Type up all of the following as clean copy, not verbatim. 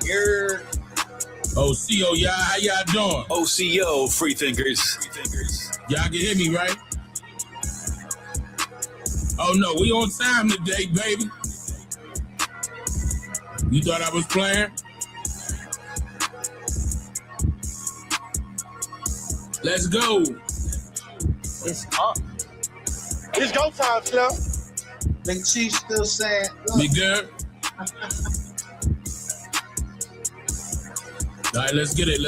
You're OCO, y'all, how y'all doing? OCO, Freethinkers. Y'all can hear me, right? Oh no, we on time today, baby. You thought I was playing? Let's go. It's up. It's go time, Slim. Big Chief still saying, Me good? All right, let's get it.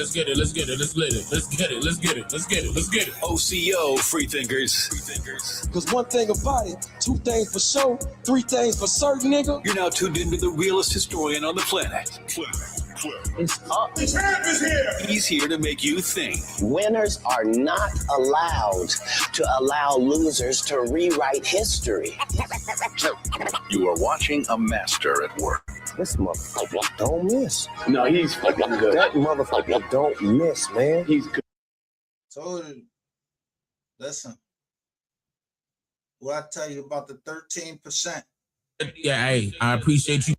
OCO, Freethinkers. Cause one thing about it, two things for sure, three things for certain, nigga. You're now tuned into the realest historian on the planet. it's up. The champ is here. He's here to make you think. Winners are not allowed to allow losers to rewrite history. You are watching a master at work. This motherfucker don't miss. No, he's fucking good. That motherfucker don't miss, man. He's good. Told you. Listen. What I tell you about the 13%. Yeah, hey, I appreciate you.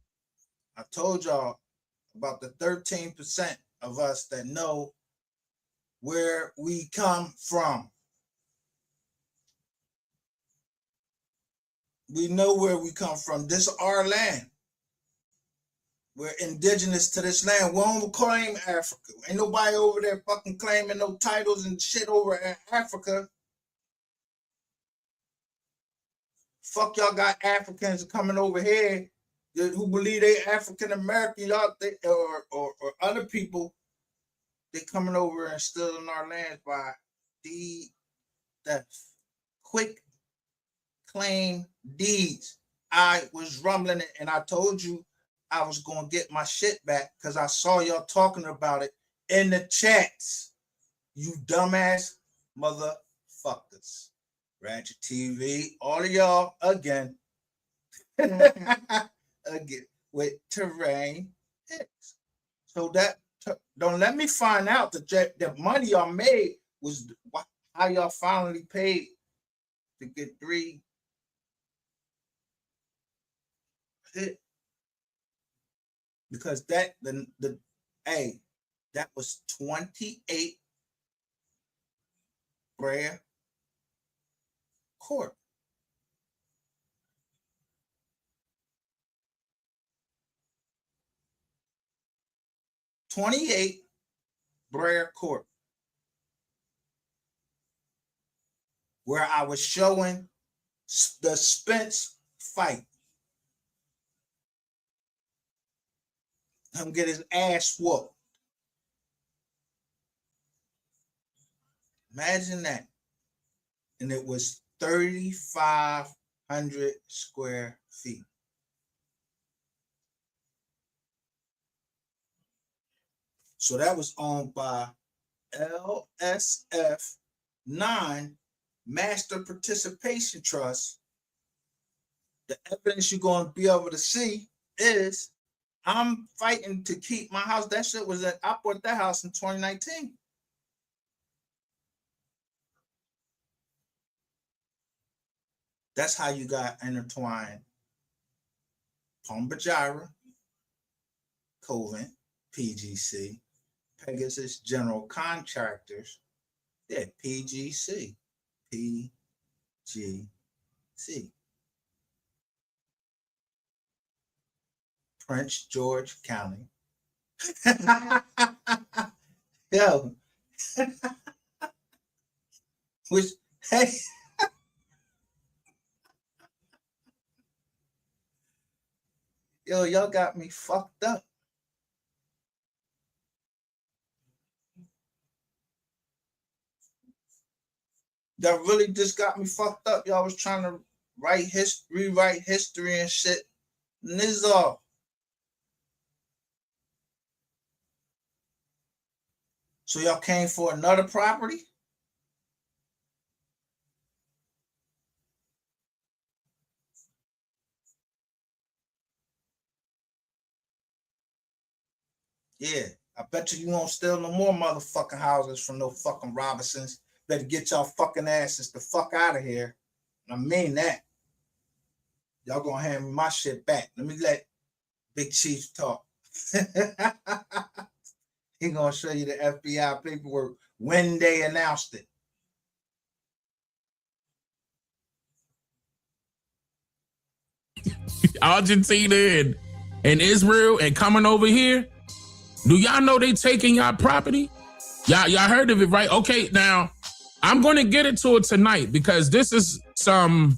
I told y'all about the 13% of us that know where we come from. We know where we come from. This is our land. We're indigenous to this land. We don't claim Africa. Ain't nobody over there fucking claiming no titles and shit over in Africa. Fuck y'all got Africans coming over here who believe they African American, y'all or other people. They coming over and stealing our land by that quick claim deeds. I was rumbling it and I told you I was going to get my shit back because I saw y'all talking about it in the chats. You dumbass motherfuckers. Ratchet TV, all of y'all again. Again with Terrain Hicks. So that don't let me find out that the money y'all made was how y'all finally paid to get 3 hit. Because that that was 28 Brea Court. $28 Brea Court, where I was showing the Spence fight. Him get his ass whooped. Imagine that. And it was 3,500 square feet. So that was owned by LSF 9 Master Participation Trust. The evidence you're going to be able to see is I'm fighting to keep my house. That shit was I bought that house in 2019. That's how you got intertwined Pombajira, Covent, PGC, Pegasus General Contractors, yeah, PGC. Prince George County. Yo. Which, hey. Yo, y'all got me fucked up. Y'all really just got me fucked up. Y'all was trying to rewrite history and shit. Nizar. So y'all came for another property? Yeah, I bet you won't steal no more motherfucking houses from no fucking Robinsons. Better get y'all fucking asses the fuck out of here. I mean that. Y'all gonna hand me my shit back. Let me let Big Chief talk. He gonna show you the FBI paperwork when they announced it. Argentina and Israel and coming over here. Do y'all know they taking y'all property? Y'all heard of it, right? Okay, now I'm gonna get into it tonight because this is some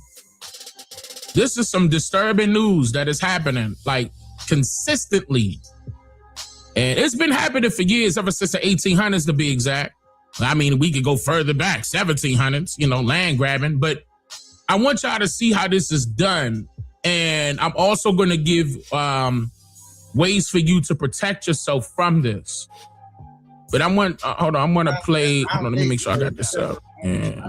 disturbing news that is happening like consistently. And it's been happening for years, ever since the 1800s to be exact. I mean, we could go further back, 1700s, land grabbing. But I want y'all to see how this is done. And I'm also going to give ways for you to protect yourself from this. But hold on, I'm going to play. Hold on, let me make sure I got this up. And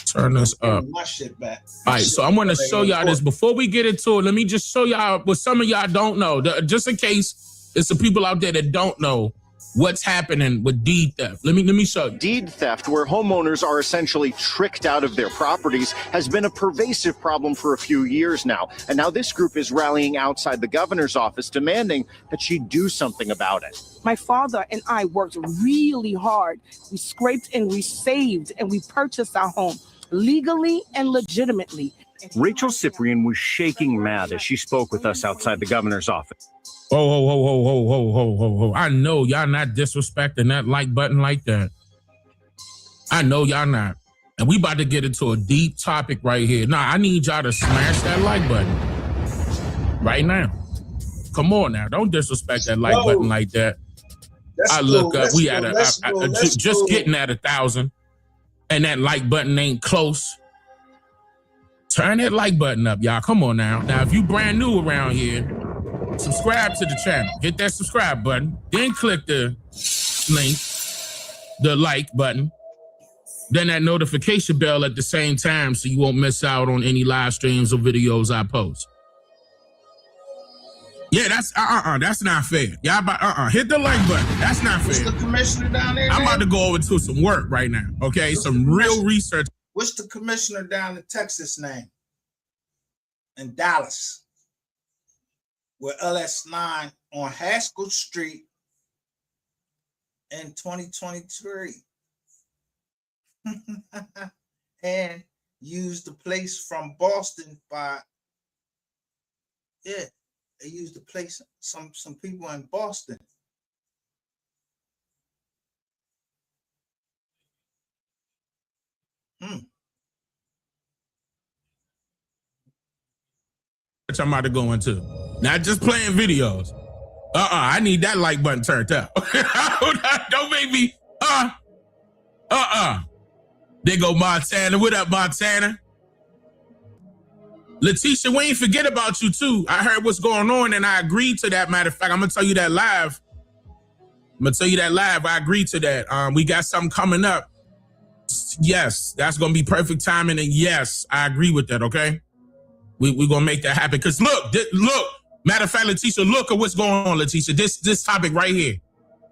turn this up. My shit back. All right, so I'm going to show y'all this. Before we get into it, let me just show y'all what some of y'all don't know. Just in case there's some people out there that don't know what's happening with deed theft. Let me show you. Deed theft, where homeowners are essentially tricked out of their properties, has been a pervasive problem for a few years now. And now this group is rallying outside the governor's office, demanding that she do something about it. My father and I worked really hard. We scraped and we saved and we purchased our home legally and legitimately. Rachel Cyprian was shaking mad as she spoke with us outside the governor's office. Oh. I know y'all not disrespecting that like button like that. I know y'all not. And we about to get into a deep topic right here. Now, I need y'all to smash that like button right now. Come on now. Don't disrespect that like button like that. I look up. We at just getting at 1,000. And that like button ain't close. Turn that like button up, y'all. Come on now. Now, if you brand new around here, subscribe to the channel. Hit that subscribe button. Then click the link, the like button. Then that notification bell at the same time so you won't miss out on any live streams or videos I post. Yeah, that's not fair. Y'all hit the like button. That's not fair. What's the commissioner down there? I'm about to go over to some work right now. Okay, some real research. What's the commissioner down in Texas name? In Dallas. With LS9 on Haskell Street in 2023. And used the place from Boston they used the place, some people in Boston. I'm about to go into. Not just playing videos. I need that like button turned up. Don't make me. There go Montana. What up, Montana? Letitia, we ain't forget about you too. I heard what's going on and I agreed to that. Matter of fact, I'm gonna tell you that live. I agreed to that. We got something coming up. Yes, that's gonna be perfect timing. And yes, I agree with that. Okay. We're gonna make that happen. Cause look. Matter of fact, Letitia, look at what's going on, Letitia. This topic right here.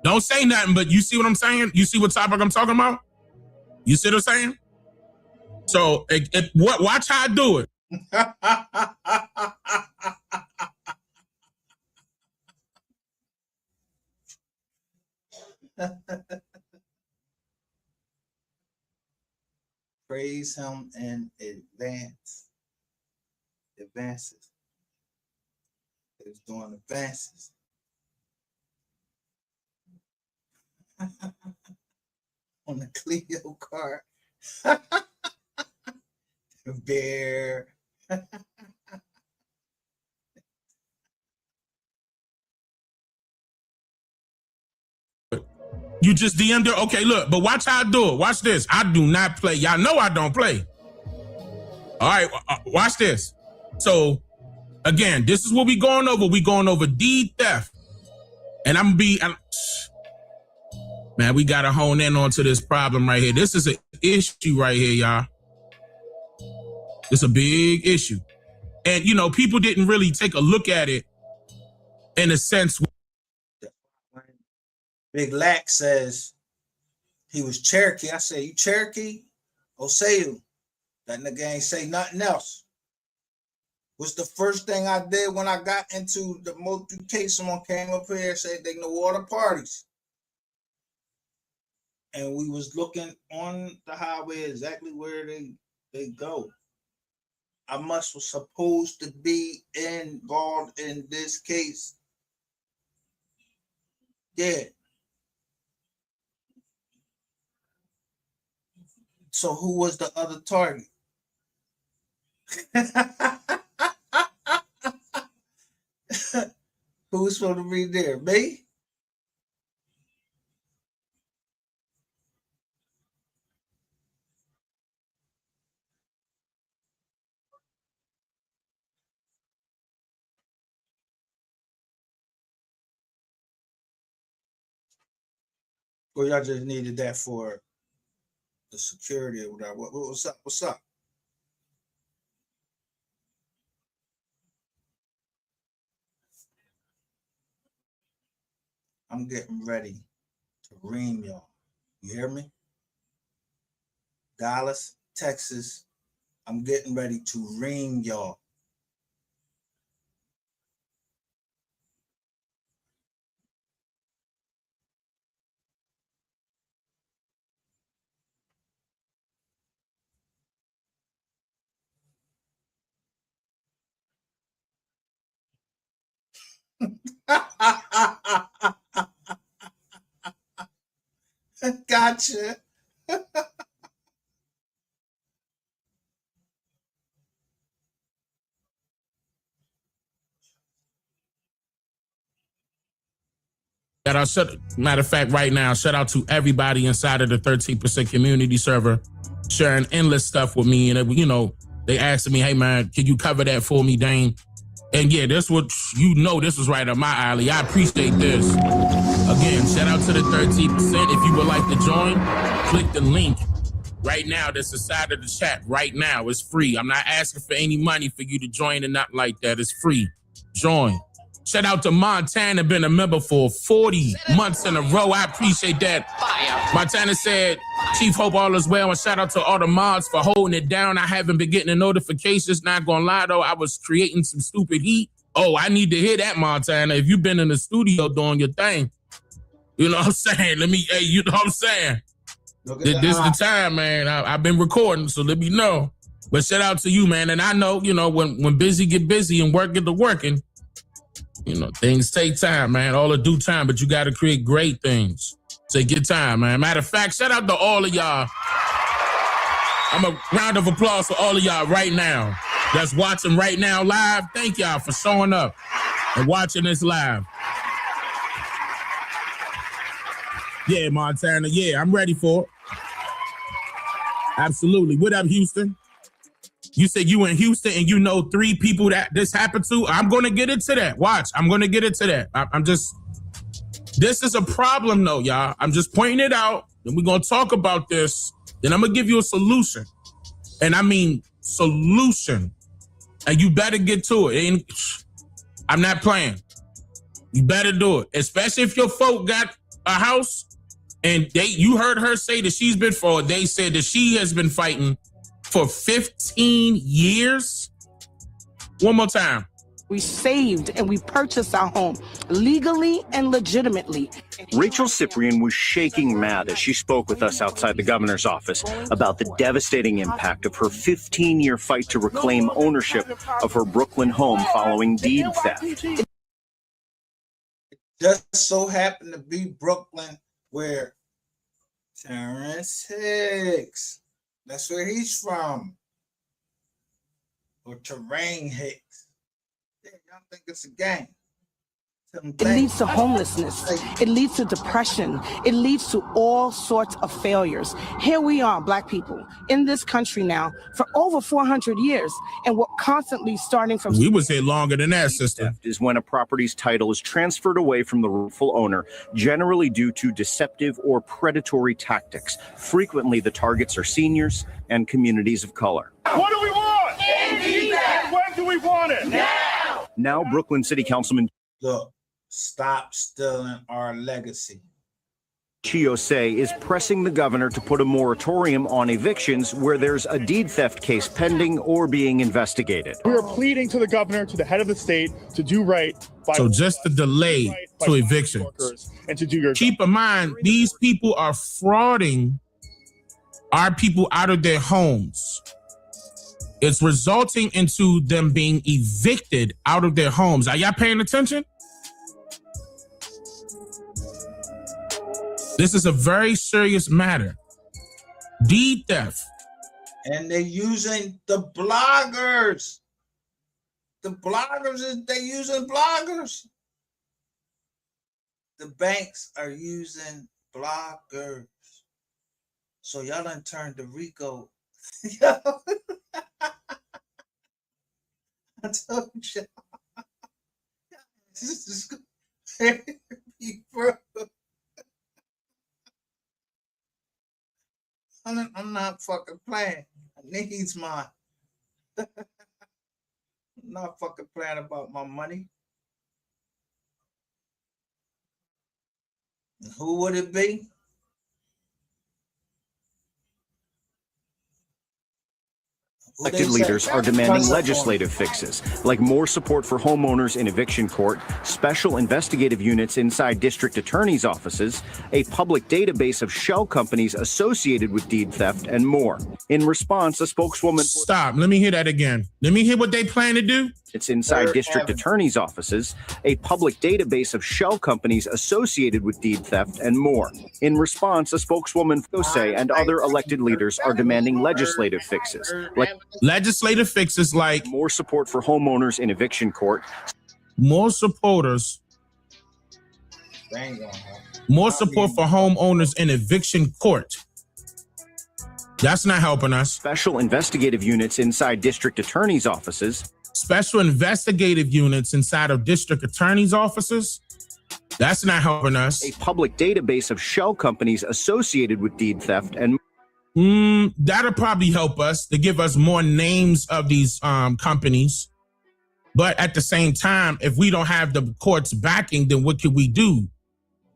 Don't say nothing, but you see what I'm saying? You see what topic I'm talking about? You see what I'm saying? So watch how I do it. Praise him in advances. It's doing advances. On the Clio car. The bear. You just DM'd her? Okay, look, but watch how I do it. Watch this. I do not play. Y'all know I don't play. All right, watch this. So, again, this is what we going over. We going over deed theft. And man, we got to hone in onto this problem right here. This is an issue right here, y'all. It's a big issue. And, people didn't really take a look at it in a sense. Big Lack says he was Cherokee. I say, you Cherokee? Oseu. That nigga ain't say nothing else. was the first thing I did when I got into the motorcade. Someone came up here and said they know all the parties. And we was looking on the highway exactly where they go. I was supposed to be involved in this case. Yeah. So who was the other target? Who was supposed to be there? Me? Or y'all just needed that for the security or whatever? What's up? What's up? I'm getting ready to ream y'all. You hear me? Dallas, Texas. I'm getting ready to ream y'all. Gotcha. Matter of fact, right now, shout out to everybody inside of the 13% community server sharing endless stuff with me. And, you know, they asked me, hey, man, can you cover that for me, Dane? And yeah, this was right up my alley. I appreciate this. Again, shout out to the 13%. If you would like to join, click the link right now that's inside of the chat right now. It's free. I'm not asking for any money for you to join and not like that. It's free. Join. Shout out to Montana, been a member for 40 months in a row. I appreciate that. Montana said, Chief, hope all is well. And shout out to all the mods for holding it down. I haven't been getting the notifications. Not gonna lie though, I was creating some stupid heat. Oh, I need to hear that, Montana. If you've been in the studio doing your thing, you know what I'm saying? You know what I'm saying? This is the time, man. I've been recording, so let me know. But shout out to you, man. And I know, you know, when busy get busy and work get to working, you know, things take time, man. All in due time, but you got to create great things. Take your time, man. Matter of fact, shout out to all of y'all. I'm a round of applause for all of y'all right now that's watching right now live. Thank y'all for showing up and watching this live. Yeah, Montana. Yeah, I'm ready for it. Absolutely. What up, Houston? You said you in Houston and you know 3 people that this happened to. I'm going to get into that. Watch. I'm going to get into that. This is a problem though, y'all. I'm just pointing it out. Then we're going to talk about this. Then I'm going to give you a solution. And I mean solution. And you better get to it. I'm not playing. You better do it. Especially if your folk got a house and you heard her say that she's been they said that she has been fighting for 15 years. One more time. We saved and we purchased our home legally and legitimately. Rachel Cyprian was shaking mad as she spoke with us outside the governor's office about the devastating impact of her 15-year fight to reclaim ownership of her Brooklyn home following deed theft. It just so happened to be Brooklyn where Terrence Hicks, that's where he's from. Or Terrain Hicks. Yeah, y'all think it's a gang. It leads to homelessness. It leads to depression. It leads to all sorts of failures. Here we are, Black people, in this country now for over 400 years, and we're constantly starting from... We was here longer than that, sister. Is when a property's title is transferred away from the rightful owner, generally due to deceptive or predatory tactics. Frequently, the targets are seniors and communities of color. What do we want? And when do we want it? Now, Brooklyn City Councilman... Look, stop stealing our legacy. Chiosei is pressing the governor to put a moratorium on evictions where there's a deed theft case pending or being investigated. We are pleading to the governor, to the head of the state, to do right by So just the delay to evictions. and to do your Keep in mind, these people are frauding our people out of their homes. It's resulting into them being evicted out of their homes. Are y'all paying attention? This is a very serious matter. Deed theft. And they're using the bloggers. They're using bloggers. The banks are using bloggers. So y'all done turned to Rico. I told you. This is crazy, bro. I'm not fucking playing. I needs mine. I'm not fucking playing about my money. And who would it be? Elected leaders are demanding legislative fixes, like more support for homeowners in eviction court, special investigative units inside district attorneys' offices, a public database of shell companies associated with deed theft, and more. In response, a spokeswoman... Stop. Let me hear that again. Let me hear what they plan to do. It's inside district attorneys' offices, a public database of shell companies associated with deed theft, and more. In response, a spokeswoman Chiosei and other elected leaders are demanding legislative fixes, like more support for homeowners in eviction court, more support for homeowners in eviction court. That's not helping us. Special investigative units inside district attorneys' offices. Special investigative units inside of district attorneys' offices. That's not helping us. A public database of shell companies associated with deed theft and that'll probably help us to give us more names of these companies. But at the same time, if we don't have the court's backing, then what can we do?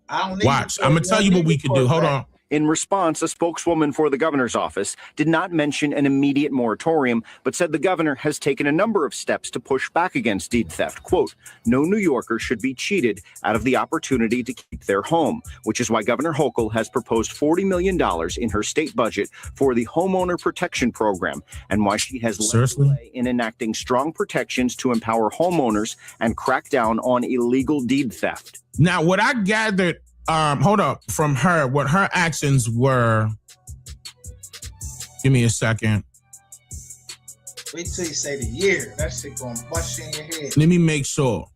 Watch. I'm going to tell you what we could do. Hold on. In response, a spokeswoman for the governor's office did not mention an immediate moratorium, but said the governor has taken a number of steps to push back against deed theft. Quote, no New Yorker should be cheated out of the opportunity to keep their home, which is why Governor Hochul has proposed $40 million in her state budget for the Homeowner Protection Program, and why she has led the way in enacting strong protections to empower homeowners and crack down on illegal deed theft. Now, what I gathered hold up, from her, what her actions were. Give me a second. Wait till you say the year. That shit gonna bust you in your head. Let me make sure.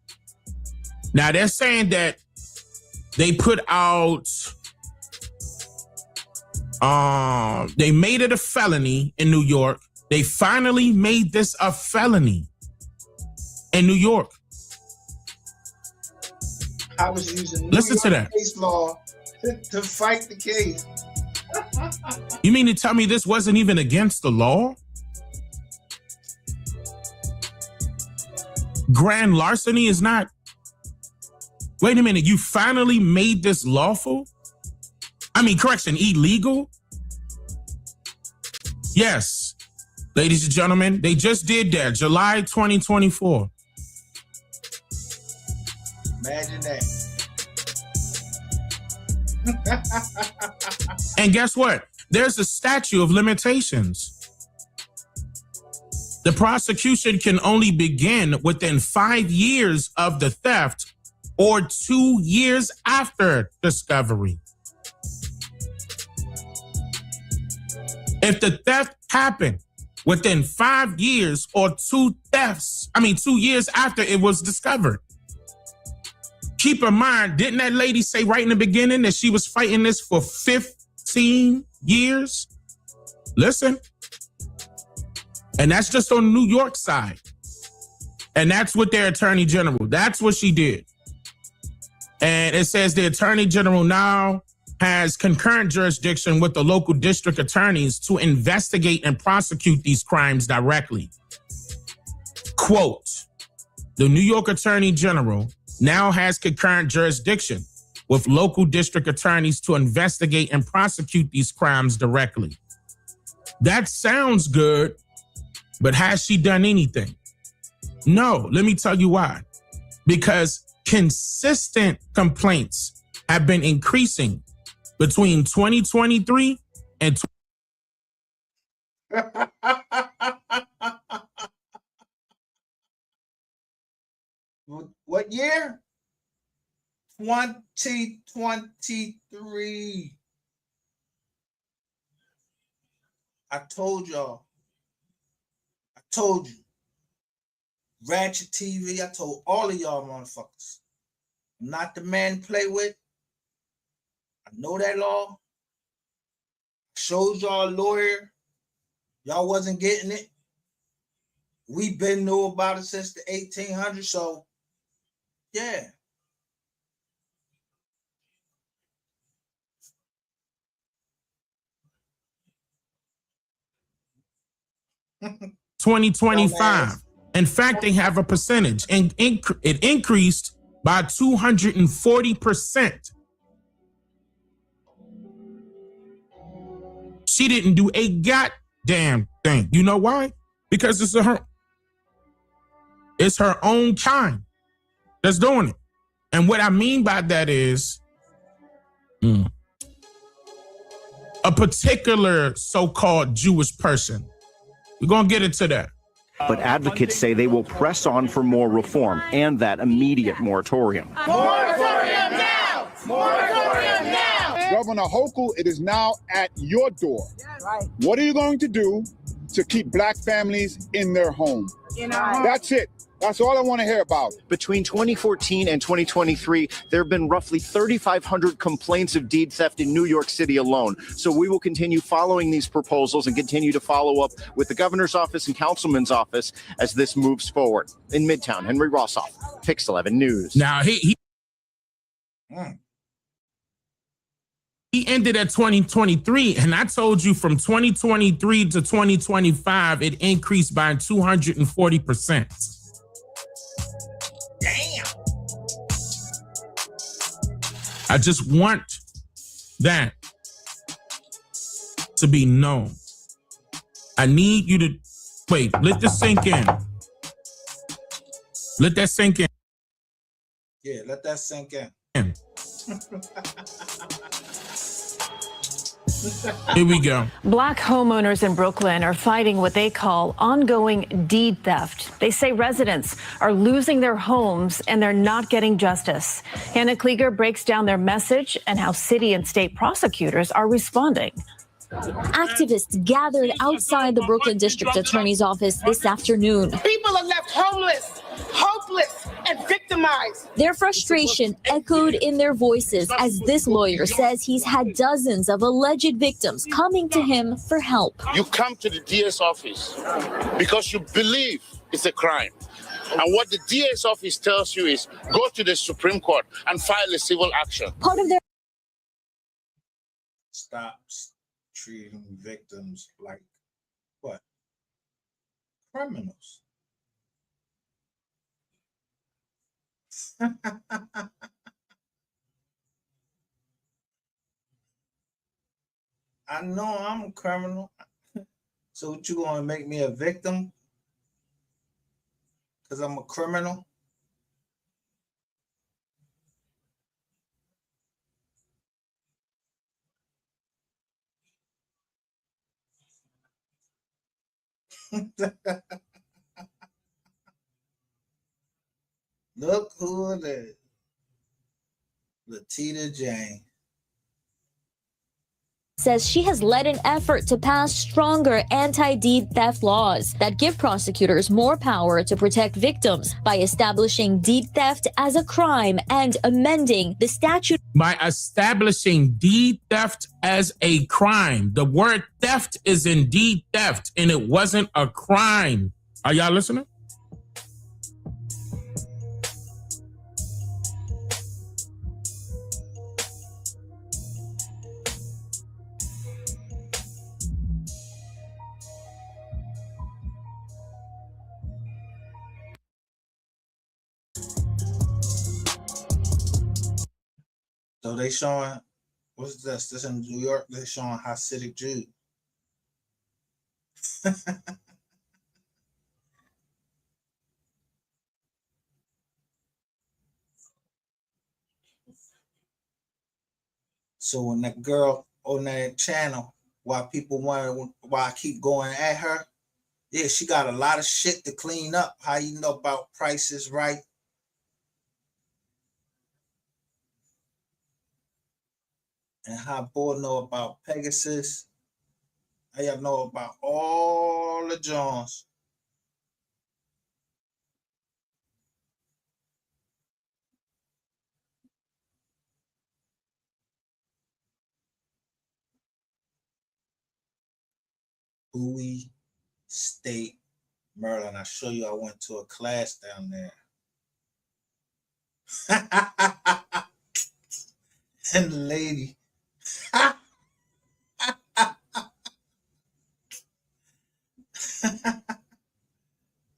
Now, they're saying that they put out, they made it a felony in New York. They finally made this a felony in New York. I was using New Listen York to that. case law to fight the case. You mean to tell me this wasn't even against the law? Grand larceny is not. Wait a minute, you finally made this lawful? Illegal? Yes, ladies and gentlemen, they just did that, July 2024. Imagine that. And guess what? There's a statute of limitations. The prosecution can only begin within 5 years of the theft or 2 years after discovery. If the theft happened within 5 years or 2 years after it was discovered. Keep in mind, didn't that lady say right in the beginning that she was fighting this for 15 years? Listen. And that's just on the New York side. And that's with their attorney general. That's what she did. And it says the attorney general now has concurrent jurisdiction with the local district attorneys to investigate and prosecute these crimes directly. Quote, the New York attorney general now has concurrent jurisdiction with local district attorneys to investigate and prosecute these crimes directly. That sounds good, but has she done anything? No, let me tell you why. Because consistent complaints have been increasing between 2023 and What year? 2023. I told y'all. I told you. Ratchet TV. I told all of y'all motherfuckers. I'm not the man to play with. I know that law. Showed y'all a lawyer. Y'all wasn't getting it. We been knew about it since the 1800s. So, yeah. $2025. In fact, they have a percentage, and it increased by 240%. She didn't do a goddamn thing. You know why? Because it's her own kind that's doing it. And what I mean by that is a particular so-called Jewish person. We're going to get into that. But advocates say they will press on for more reform and that immediate moratorium. Moratorium now! Moratorium now! Governor Hochul, it is now at your door. Right. What are you going to do to keep black families in their home? That's it. That's all I want to hear about. Between 2014 and 2023, there have been roughly 3,500 complaints of deed theft in New York City alone. So we will continue following these proposals and continue to follow up with the governor's office and councilman's office as this moves forward. In Midtown, Henry Rossoff, Pix 11 News. Now, he ended at 2023, and I told you from 2023 to 2025, it increased by 240%. Damn. I just want that to be known. I need you to wait, let this sink in. Let that sink in. Yeah, let that sink in. Here we go. Black homeowners in Brooklyn are fighting what they call ongoing deed theft. They say residents are losing their homes and they're not getting justice. Hannah Klieger breaks down their message and how city and state prosecutors are responding. Activists gathered outside the Brooklyn District Attorney's office this afternoon. People are left homeless, hopeless, and victimized. Their frustration echoed in their voices as this lawyer says he's had dozens of alleged victims coming to him for help. You come to the DS office because you believe it's a crime. And what the DS office tells you is go to the Supreme Court and file a civil action. Part of their Stops treating victims like what? Criminals. I know I'm a criminal. So what, you gonna make me a victim? Because I'm a criminal? Look who it is. Latita Jane. says she has led an effort to pass stronger anti-deed theft laws that give prosecutors more power to protect victims by establishing deed theft as a crime and amending the statute. By establishing deed theft as a crime. The word theft is indeed theft, and it wasn't a crime. Are y'all listening? So they showing, what's this? This in New York, they showing Hasidic Jews. So when that girl on that channel, why people wonder why I keep going at her, yeah, she got a lot of shit to clean up. How you know about Price is Right? And how boy know about Pegasus. How y'all know about all the Jones. Bowie State, Maryland. I show you I went to a class down there. And the lady.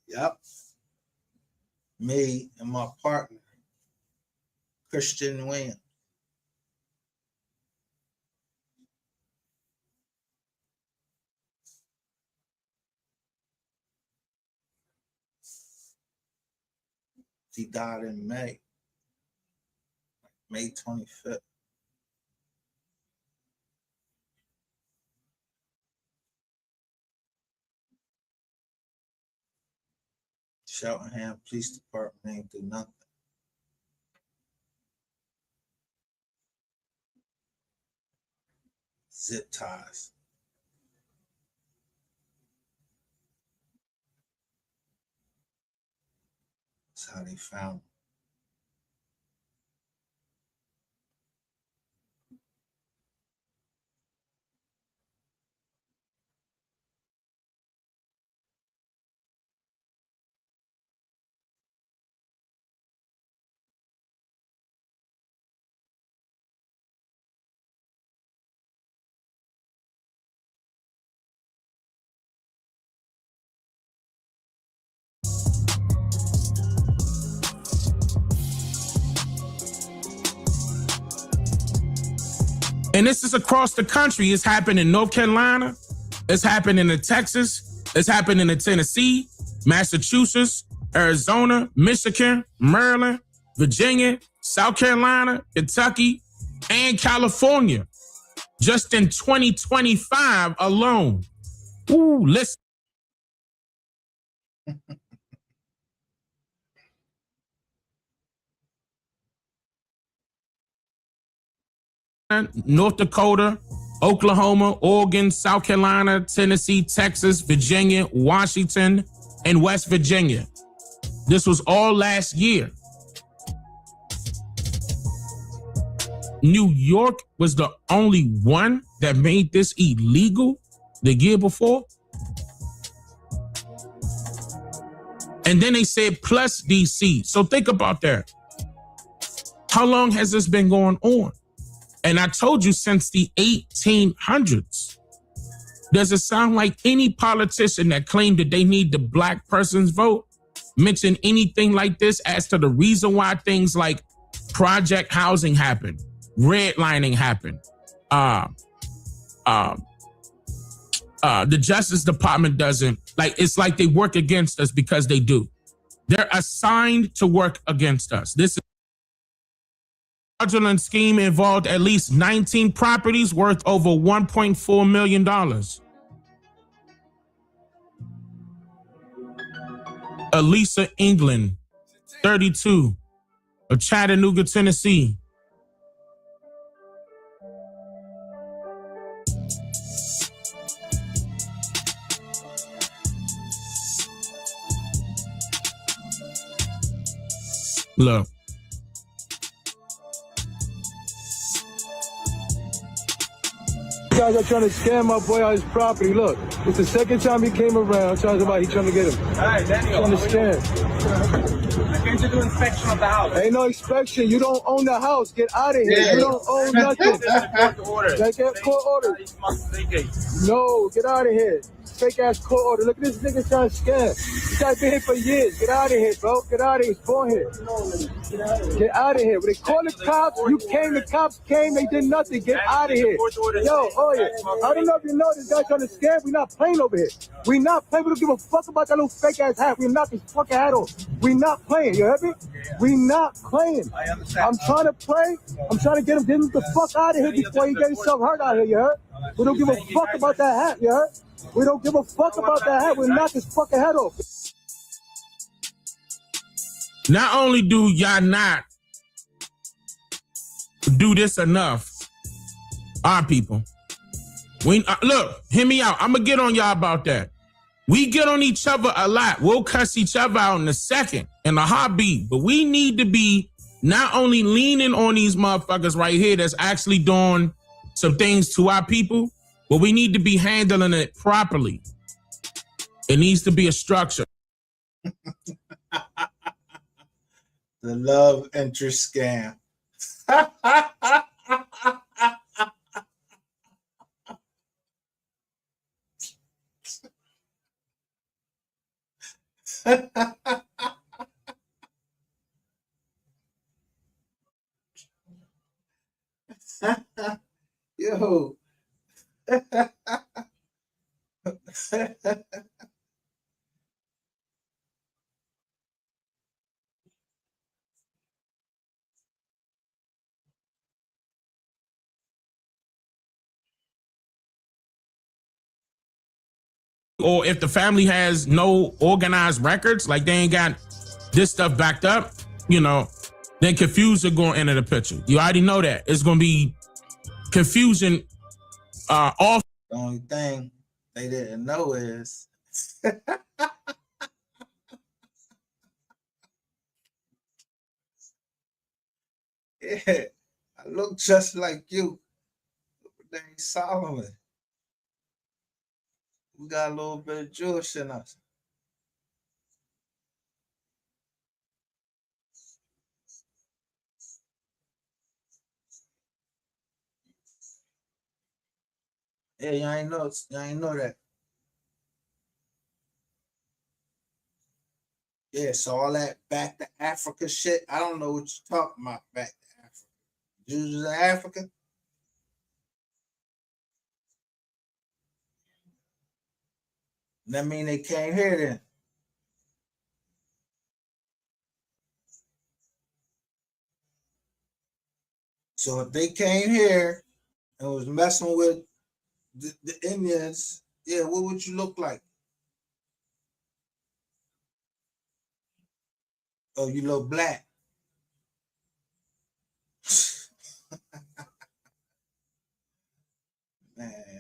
Yep. Me and my partner, Christian Williams. He died in May 25th. Cheltenham Police Department ain't do nothing. Zip ties. That's how they found him. And this is across the country. It's happened in North Carolina. It's happened in Texas. It's happened in Tennessee, Massachusetts, Arizona, Michigan, Maryland, Virginia, South Carolina, Kentucky, and California. Just in 2025 alone. Ooh, listen. North Dakota, Oklahoma, Oregon, South Carolina, Tennessee, Texas, Virginia, Washington, and West Virginia. This was all last year. New York was the only one that made this illegal the year before. And then they said plus DC. So think about that. How long has this been going on? And I told you since the 1800s. Does it sound like any politician that claimed that they need the black person's vote mention anything like this as to the reason why things like project housing happen, redlining happen, the Justice Department doesn't, like, it's like they work against us because they do. They're assigned to work against us. This fraudulent scheme involved at least 19 properties worth over $1.4 million. Elisa England, 32, of Chattanooga, Tennessee. Look. You guys are trying to scam my boy out his property. Look, it's the second time he came around trying to get him. All right, Daniel. Trying to scam. I came to do inspection of the house. Ain't no inspection. You don't own the house. Get out of here. You don't own nothing. Court order. They get court order. Must vacate. No, get out of here. fake ass court order. Look at this nigga trying to scam. This guy's been here for years. Get out of here, bro. Get out of here. He's born here. Get out of here. When they called the cops, you came. The cops came. They did nothing. Get out of here. Yo, oh yeah. I don't know if you know this guy trying to scam. We not playing over here. We not playing. We don't give a fuck about that little fake ass hat. We knock his fucking hat off. We not playing. You heard me? We not playing. I'm trying to play. I'm trying to get him the fuck out of here before he get himself hurt out here. You heard? We don't give a fuck about that hat. You heard? We don't give a fuck about that hat. We knock his fucking head off. Not only do y'all not do this enough, our people. We look, hear me out. I'm gonna get on y'all about that. We get on each other a lot. We'll cuss each other out in a second, in a heartbeat. But we need to be not only leaning on these motherfuckers right here that's actually doing some things to our people, but we need to be handling it properly. It needs to be a structure. The love interest scam. Yo. Or if the family has no organized records, like they ain't got this stuff backed up, you know, then confusion going to enter the picture. You already know that. It's going to be confusion off. The only thing they didn't know is yeah, I look just like you. Dang Solomon. We got a little bit of Jewish in us. Yeah, y'all ain't know that. Yeah, so all that back to Africa shit, I don't know what you're talking about back to Africa. Jews in Africa? That mean they came here then. So if they came here and was messing with the Indians, yeah, what would you look like? Oh, you look black. Man.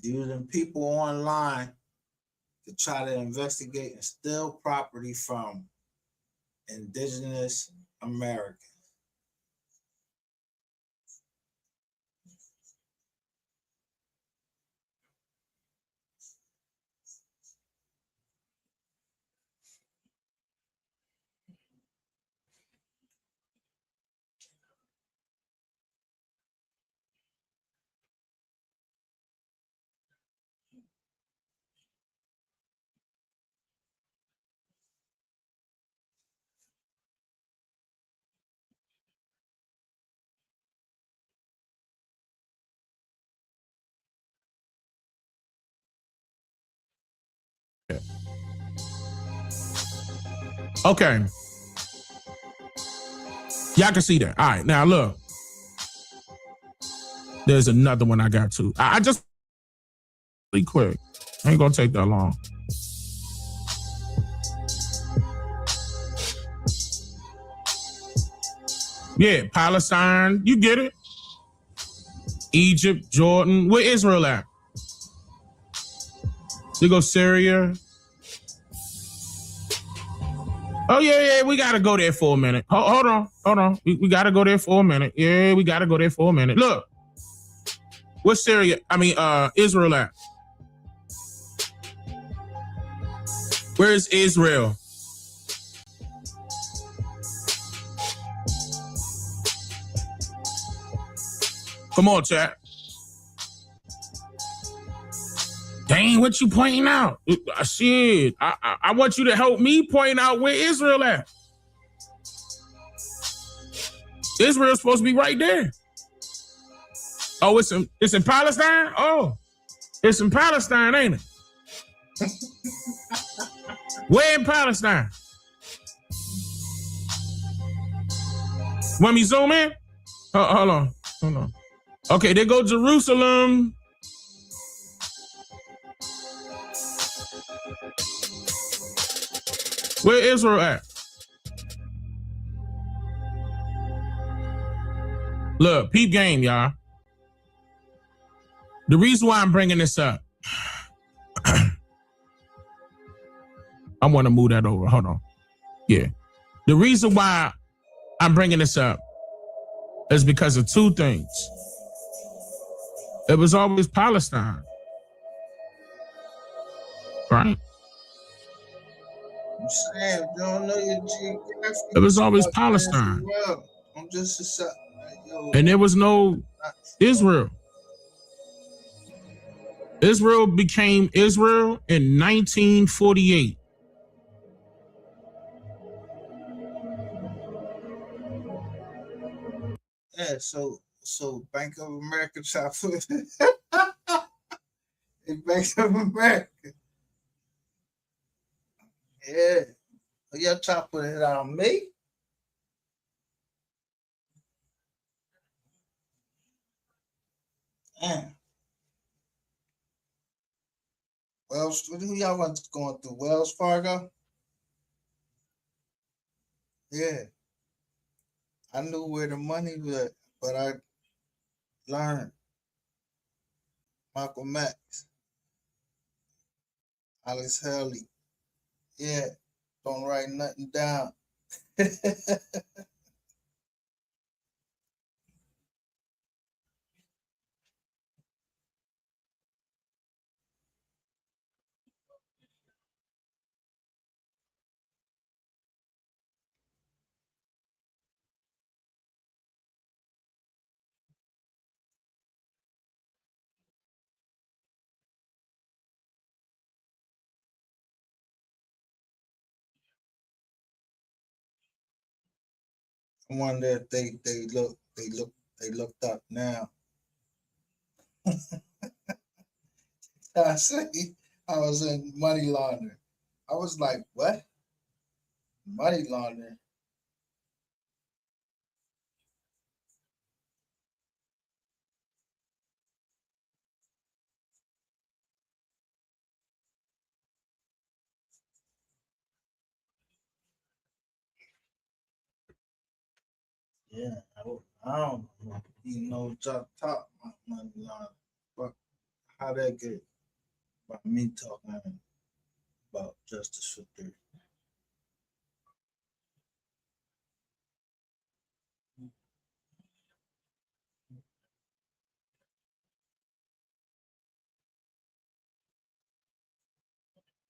Using people online to try to investigate and steal property from indigenous Americans. Okay. Y'all can see that. All right. Now, look. There's another one I got too. I just really quick. Ain't going to take that long. Yeah, Palestine. You get it. Egypt, Jordan. Where Israel at? They go Syria. Oh, yeah, we got to go there for a minute. Hold on. We got to go there for a minute. Yeah, we got to go there for a minute. Look, what's Israel at? Where's Israel? Come on, chat. Dang, what you pointing out? Shit, I want you to help me point out where Israel at. Israel's supposed to be right there. Oh, it's in Palestine? Oh, it's in Palestine, ain't it? Where in Palestine? Want me zoom in? Hold on. Okay, there go Jerusalem. Where Israel at? Look, peep game, y'all. The reason why I'm bringing this up, I want to move that over. Hold on. Yeah. The reason why I'm bringing this up is because of two things. It was always Palestine. Right? I'm saying, if you don't know your geography, it was always Palestine. I'm just and there was no Israel. Israel became Israel in 1948. Yeah, so Bank of America tried to Bank of America. Yeah. Y'all try to put it on me? Damn. Who y'all want going through? Wells Fargo? Yeah. I knew where the money was, but I learned Malcolm X, Alex Haley. Yeah, don't write nothing down. I wonder if they looked up now. I say I was in money laundering. I was like, what? Money laundering? Yeah, I don't know. You know, top money laundering. But how that get by me talking about justice for three?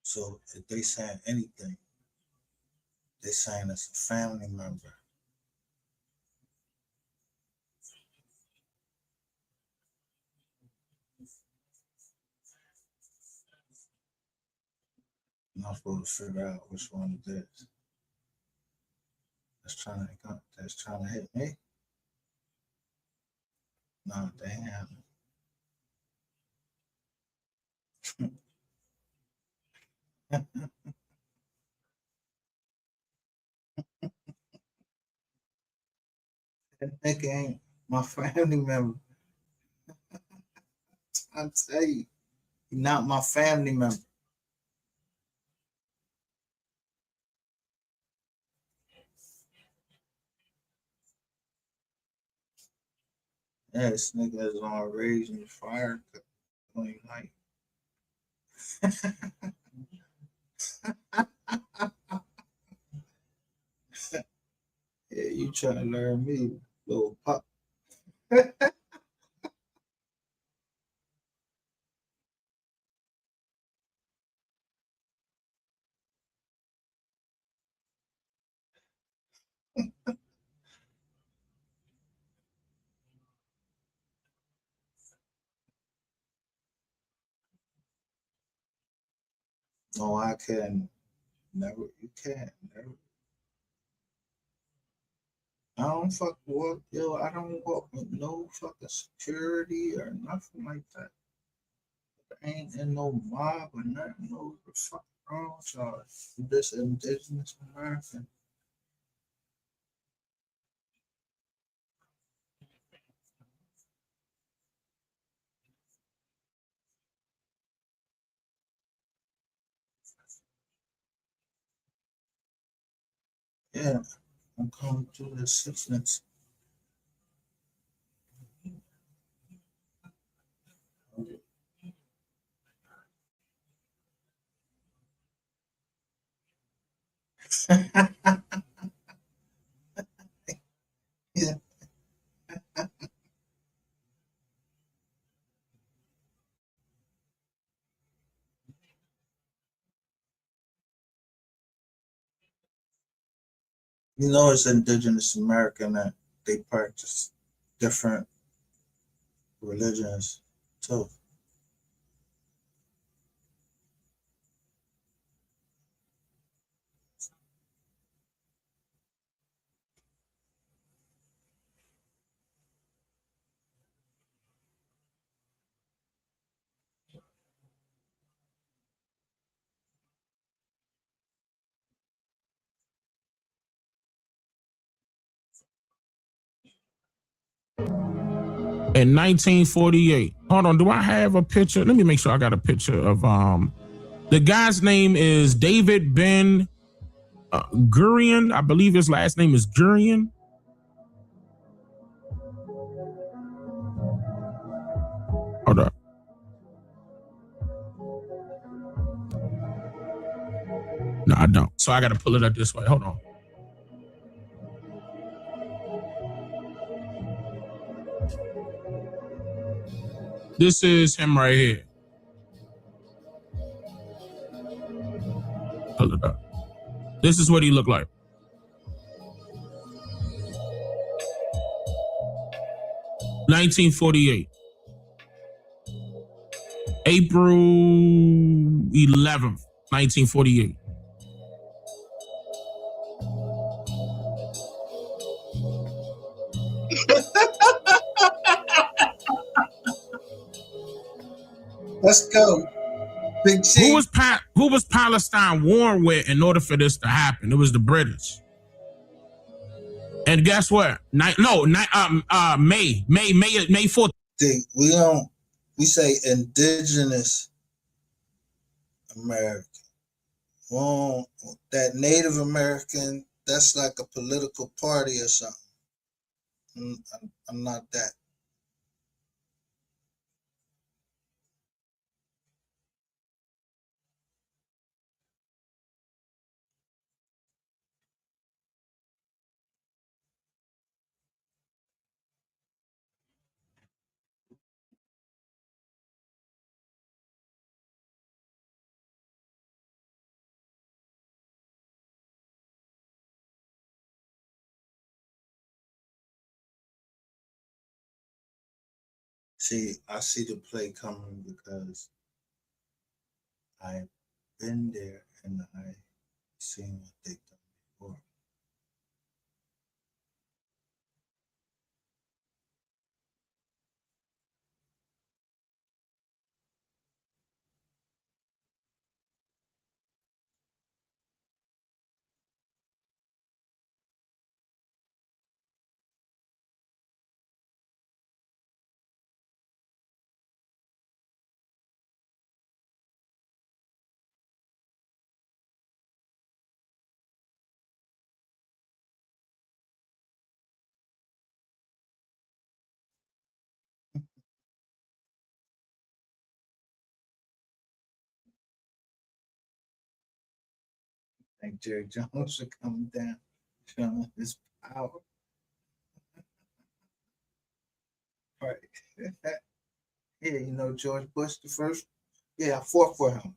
So if they saying anything, they saying it's a family member. I'm not supposed to figure out which one it is. That's trying to hit me. No, they ain't having it. That nigga ain't my family member. I tell you, he's not my family member. Yeah, this nigga is on Raging Fire. Like, Yeah, you trying to learn me, little pup. No, I can never. You can't never. I don't fuck walk, yo. I don't walk with no fucking security or nothing like that. I ain't in no mob or nothing. No, the fuck wrong with y'all? This indigenous American. Yeah, I'm coming to the assistance. Yeah. You know, it's indigenous American that they practice different religions too. In 1948. Hold on, do I have a picture? Let me make sure I got a picture of the guy's name is David Ben Gurion. I believe his last name is Gurion. Hold up. No, I don't. So I got to pull it up this way. Hold on. This is him right here. Pull it up. This is what he looked like. (1948) April 11th, 1948. Let's go. Big C. Who was Palestine warned with in order for this to happen? It was the British. And guess what? May 4th. We say indigenous American. Well, that Native American, that's like a political party or something. I'm not that. See, I see the play coming because I've been there and I've seen what they've done before. I think Jerry Jones are coming down, showing his Out. Right. Yeah, you know George Bush the first. Yeah, I fought for him.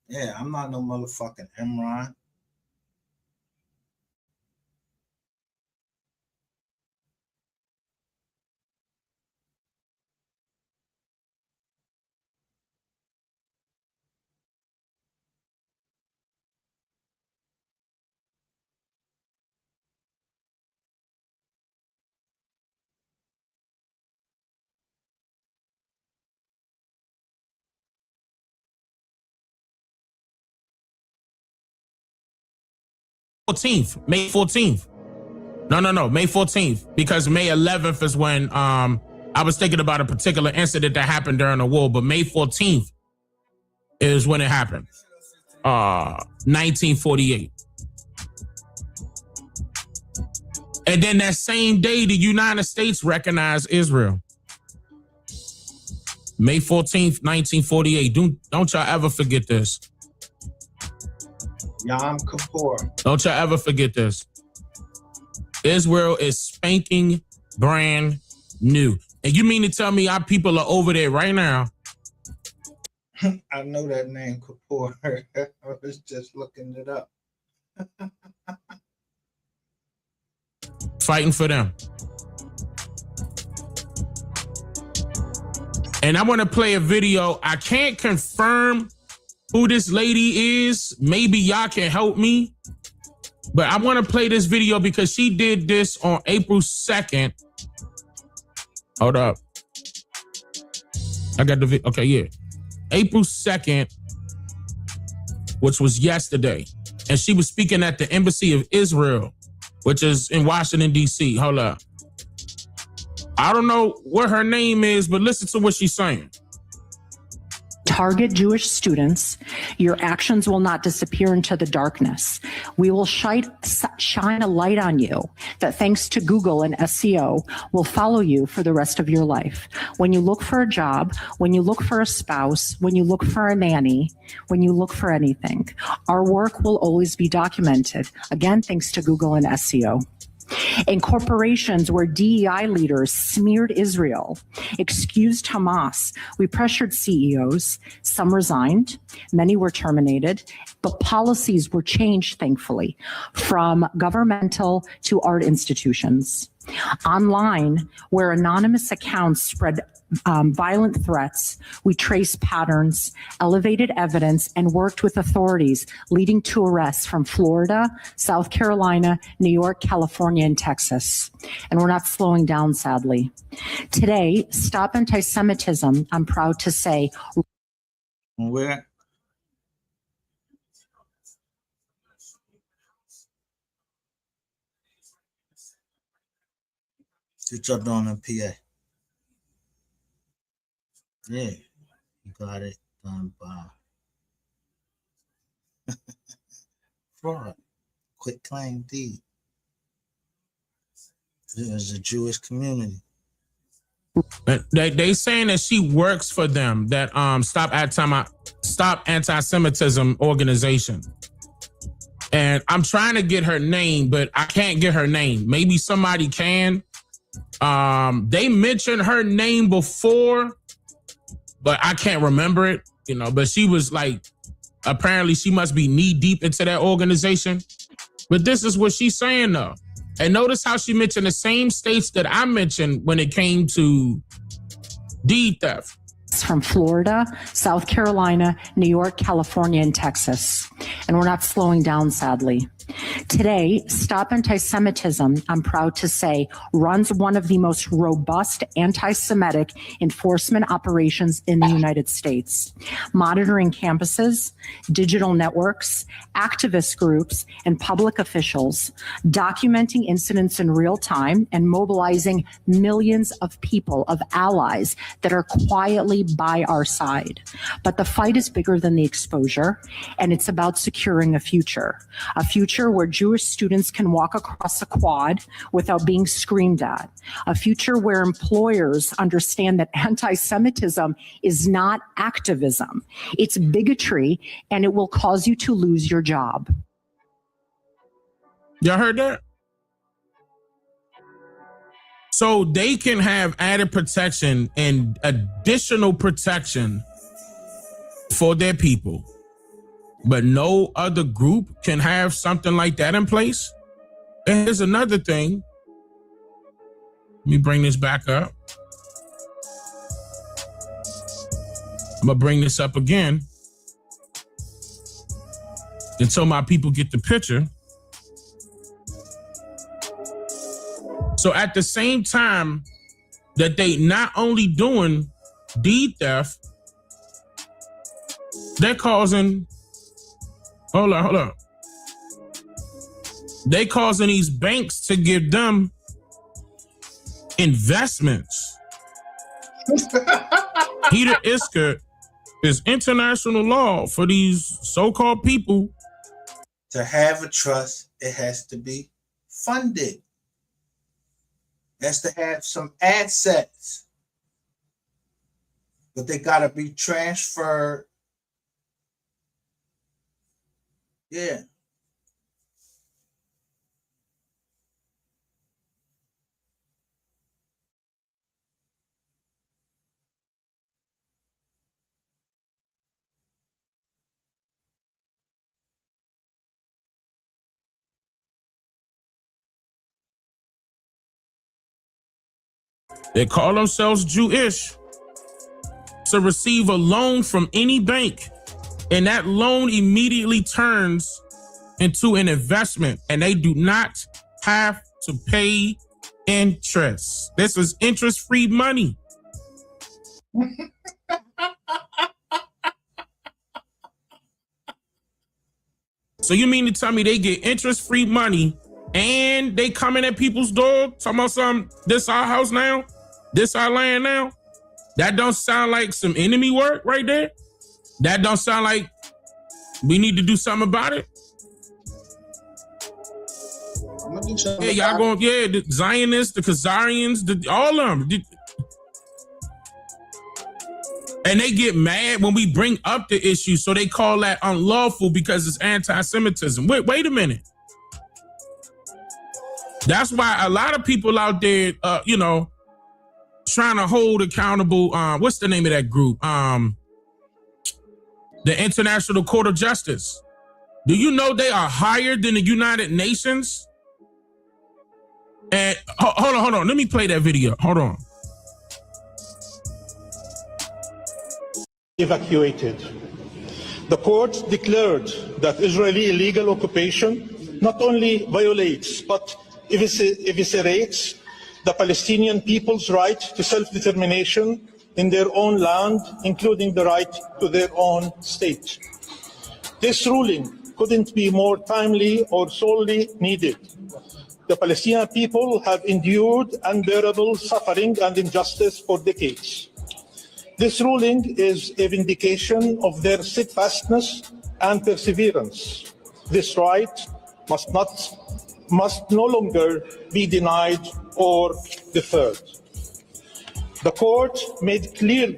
Yeah, I'm not no motherfucking Imran. May 14th. No, May 14th. Because May 11th is when I was thinking about a particular incident that happened during the war, but May 14th is when it happened. 1948. And then that same day, the United States recognized Israel. May 14th, 1948. Don't y'all ever forget this. Yom Kippur. Don't y'all ever forget this. Israel is spanking brand new. And you mean to tell me our people are over there right now? I know that name, Kippur. I was just looking it up. Fighting for them. And I want to play a video. I can't confirm who this lady is. Maybe y'all can help me. But I want to play this video because she did this on April 2nd. Hold up. I got the video. Okay, yeah. April 2nd, which was yesterday. And she was speaking at the Embassy of Israel, which is in Washington, D.C. Hold up. I don't know what her name is, but listen to what she's saying. Target Jewish students, your actions will not disappear into the darkness. We will shine a light on you that, thanks to Google and SEO, will follow you for the rest of your life. When you look for a job, when you look for a spouse, when you look for a nanny, when you look for anything, our work will always be documented. Again, thanks to Google and SEO. In corporations where DEI leaders smeared Israel, excused Hamas, we pressured CEOs. Some resigned, many were terminated, but policies were changed, thankfully, from governmental to art institutions. Online, where anonymous accounts spread violent threats, we traced patterns, elevated evidence, and worked with authorities, leading to arrests from Florida, South Carolina, New York, California, and Texas. And we're not slowing down, sadly. Today, Stop Anti-Semitism, I'm proud to say. Where? What y'all doing in PA? Yeah, you got it done by fraud, quit claim deed. There's a Jewish community. They saying that she works for them, that Stop Anti-Semitism organization. And I'm trying to get her name, but I can't get her name. Maybe somebody can. They mentioned her name before, but I can't remember it, but she was like, apparently she must be knee deep into that organization. But this is what she's saying though. And notice how she mentioned the same states that I mentioned when it came to deed theft. From Florida, South Carolina, New York, California, and Texas. And we're not slowing down, sadly. Today, Stop Anti-Semitism, I'm proud to say, runs one of the most robust anti-Semitic enforcement operations in the United States, monitoring campuses, digital networks, activist groups, and public officials, documenting incidents in real time and mobilizing millions of people, of allies that are quietly be by our side. But the fight is bigger than the exposure, and it's about securing a future where Jewish students can walk across a quad without being screamed at, a future where employers understand that anti-Semitism is not activism. It's bigotry, and it will cause you to lose your job. Y'all heard that? So they can have added protection and additional protection for their people, but no other group can have something like that in place. And here's another thing. Let me bring this back up. I'm gonna bring this up again until my people get the picture. So at the same time that they not only doing deed theft, they're causing, hold on. They causing these banks to give them investments. Peter Isker is international law for these so-called people. To have a trust, it has to be funded. It has to have some assets, but they got to be transferred. Yeah. They call themselves Jewish to receive a loan from any bank, and that loan immediately turns into an investment, and they do not have to pay interest. This is interest-free money. So you mean to tell me they get interest-free money and they coming at people's door talking about something, this our house now? This our land now? That don't sound like some enemy work right there? That don't sound like we need to do something about it? Yeah, y'all going, yeah, the Zionists, the Khazarians, all of them. And they get mad when we bring up the issue, so they call that unlawful because it's anti-Semitism. Wait a minute. That's why a lot of people out there, trying to hold accountable, what's the name of that group? The International Court of Justice. Do you know they are higher than the United Nations? And hold on. Let me play that video. Hold on. Evacuated. The court declared that Israeli illegal occupation not only violates but eviscerates the Palestinian people's right to self-determination in their own land, including the right to their own state. This ruling couldn't be more timely or sorely needed. The Palestinian people have endured unbearable suffering and injustice for decades. This ruling is a vindication of their steadfastness and perseverance. This right must no longer be denied or deferred. The court made clear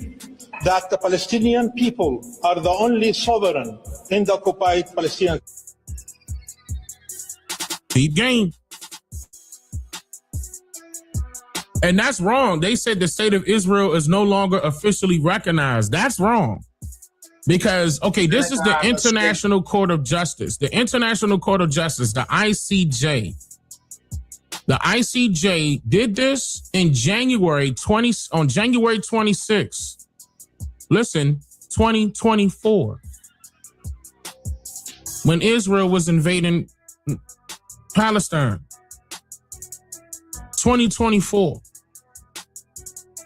that the Palestinian people are the only sovereign in the occupied Palestinian. Deep game. And that's wrong. They said the state of Israel is no longer officially recognized. That's wrong. Because, okay, this is the International Court of Justice. The International Court of Justice, the ICJ. The ICJ did this in January 26. Listen, 2024. When Israel was invading Palestine. 2024.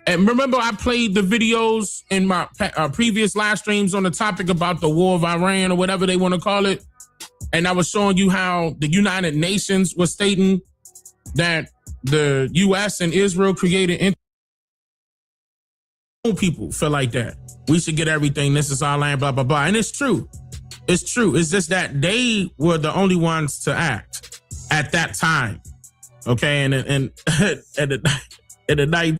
And remember, I played the videos in my previous live streams on the topic about the war of Iran or whatever they want to call it. And I was showing you how the United Nations was stating that the U.S. and Israel created own people feel like that. We should get everything. This is our land, blah, blah, blah. And it's true. It's true. It's just that they were the only ones to act at that time. Okay. And in the night.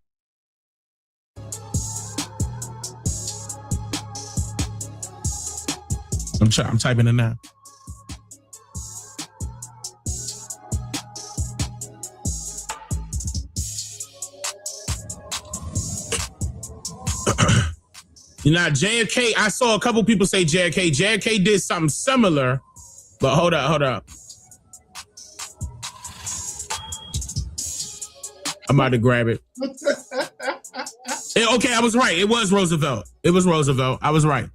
I'm typing it now. You know, JFK, I saw a couple people say JFK. JFK did something similar, but hold up. I'm about to grab it. Okay, I was right. It was Roosevelt. I was right.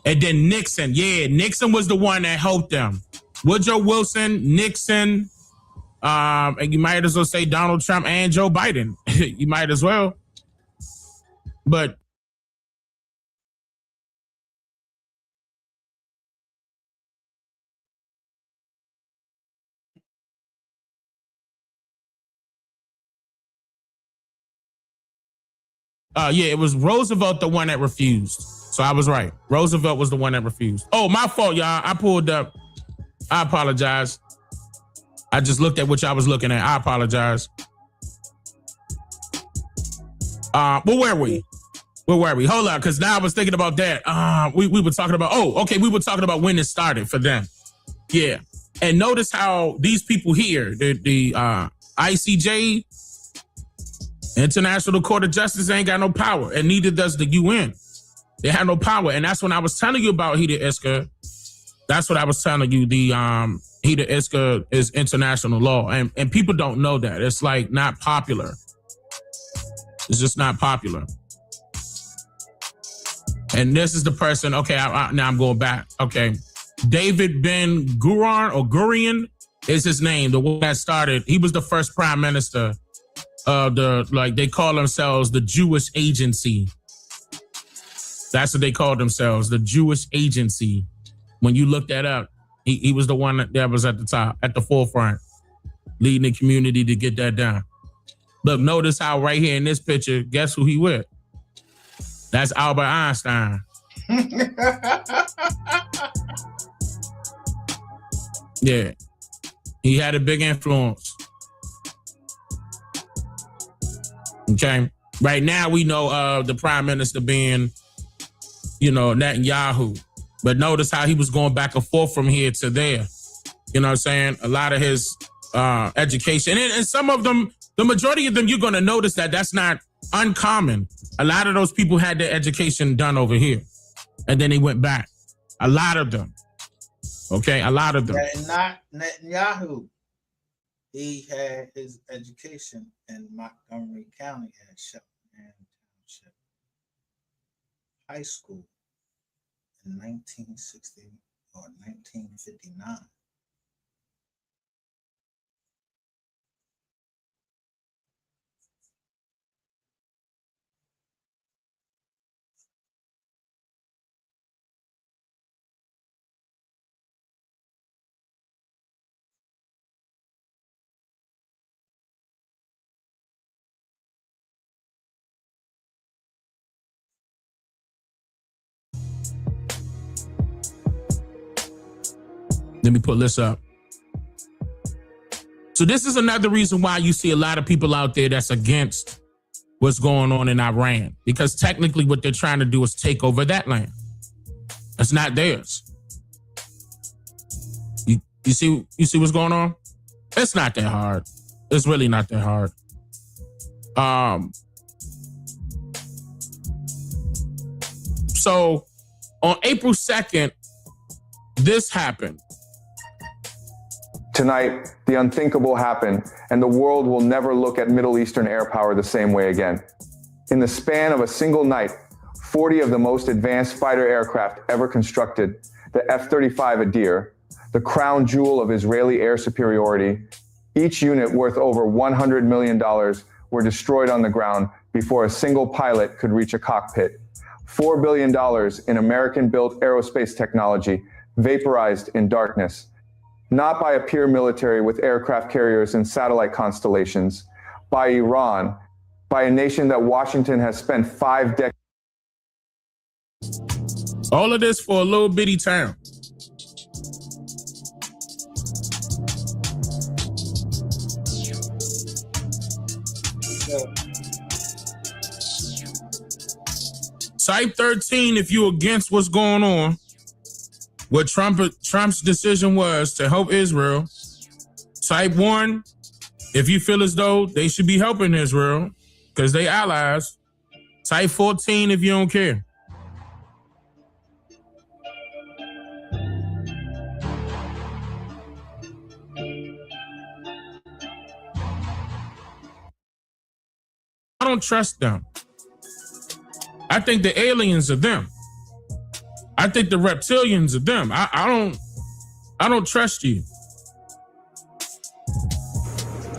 And then Nixon. Yeah, Nixon was the one that helped them. Woodrow Wilson, Nixon, and you might as well say Donald Trump and Joe Biden. You might as well. But yeah, it was Roosevelt the one that refused. So I was right. Roosevelt was the one that refused. Oh, my fault, y'all. I pulled up. I apologize. I just looked at what y'all was looking at. I apologize. Where were we? Hold on, because now I was thinking about that. We were talking about, we were talking about when it started for them. Yeah. And notice how these people here, the ICJ, International Court of Justice, ain't got no power, and neither does the UN. They have no power. And that's when I was telling you about Hida Iska. That's what I was telling you. The Hida Iska is international law. And people don't know that. It's like not popular. It's just not popular. And this is the person, okay, now I'm going back. Okay. David Ben Gurion is his name, the one that started. He was the first prime minister of they call themselves the Jewish Agency. That's what they called themselves, the Jewish Agency. When you look that up, he was the one that was at the top, at the forefront, leading the community to get that done. Look, notice how right here in this picture, guess who he with? That's Albert Einstein. Yeah. He had a big influence. Okay. Right now we know the prime minister being, Netanyahu. But notice how he was going back and forth from here to there. You know what I'm saying? A lot of his education. And some of them, the majority of them, you're going to notice that that's not uncommon. A lot of those people had their education done over here. And then they went back. A lot of them. Okay, a lot of them. And not Netanyahu. He had his education in Montgomery County at Shelton Township High School in 1960 or 1959. Let me pull this up. So this is another reason why you see a lot of people out there that's against what's going on in Iran, because technically what they're trying to do is take over that land. It's not theirs. You see what's going on? It's not that hard. It's really not that hard. So on April 2nd, this happened. Tonight, the unthinkable happened, and the world will never look at Middle Eastern air power the same way again. In the span of a single night, 40 of the most advanced fighter aircraft ever constructed, the F-35 Adir, the crown jewel of Israeli air superiority, each unit worth over $100 million, were destroyed on the ground before a single pilot could reach a cockpit. $4 billion in American-built aerospace technology vaporized in darkness. Not by a peer military with aircraft carriers and satellite constellations, by Iran, by a nation that Washington has spent 5 decades. All of this for a little bitty town. Type 13 if you're against what's going on. What Trump's decision was to help Israel. Type 1 if you feel as though they should be helping Israel because they allies. Type 14 if you don't care. I don't trust them. I think the aliens are them. I think the reptilians are them. I don't trust you.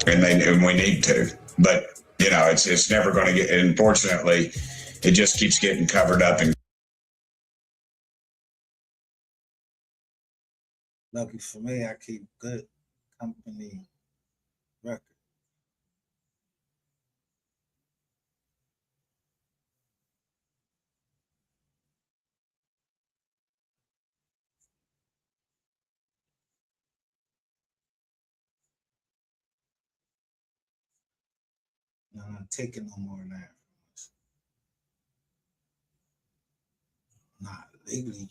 And we need to, but you know, it's never going to get. Unfortunately, it just keeps getting covered up. And lucky for me, I keep good company record. I'm not taking no more than that. Not legally.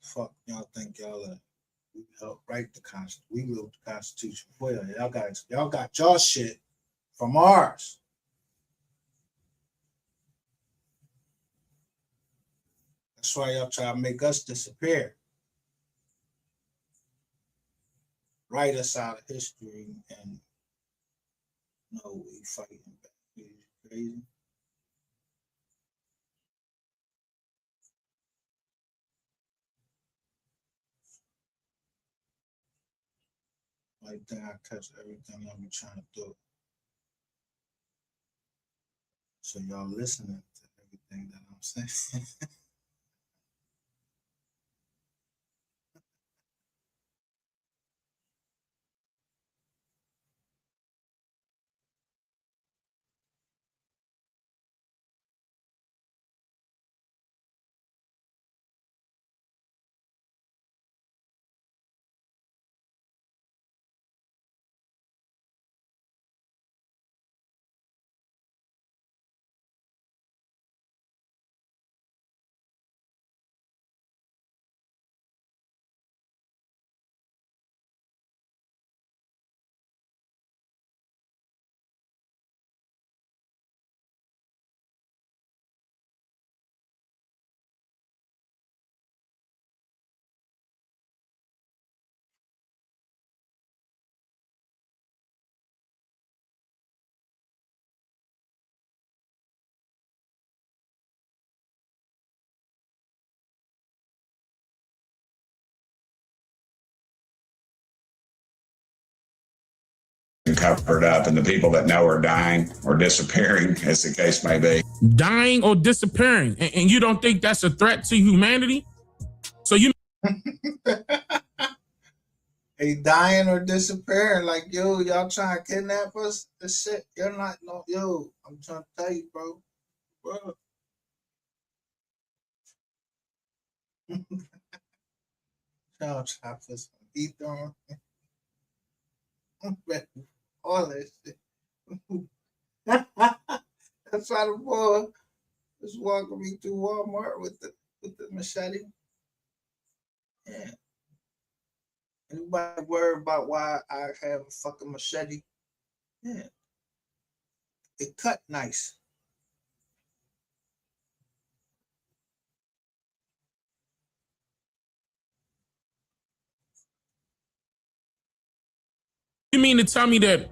Fuck y'all think y'all help write the Constitution. We wrote the Constitution for y'all. Y'all got y'all shit from ours. That's why y'all try to make us disappear. Write us out of history and no, we fighting back. You crazy? I think I catch everything I'll be trying to do. So y'all listening to everything that I'm saying. covered up, and the people that know are dying or disappearing, as the case may be. Dying or disappearing, and you don't think that's a threat to humanity? So you They dying or disappearing, like, yo, y'all trying to kidnap us? This shit, you're not, no, yo, I'm trying to tell you, bro. Y'all try to put some ether on. All that shit. That's why the boy was walking me through Walmart with the machete. Yeah. Anybody worried about why I have a fucking machete? Yeah. It cut nice. You mean to tell me that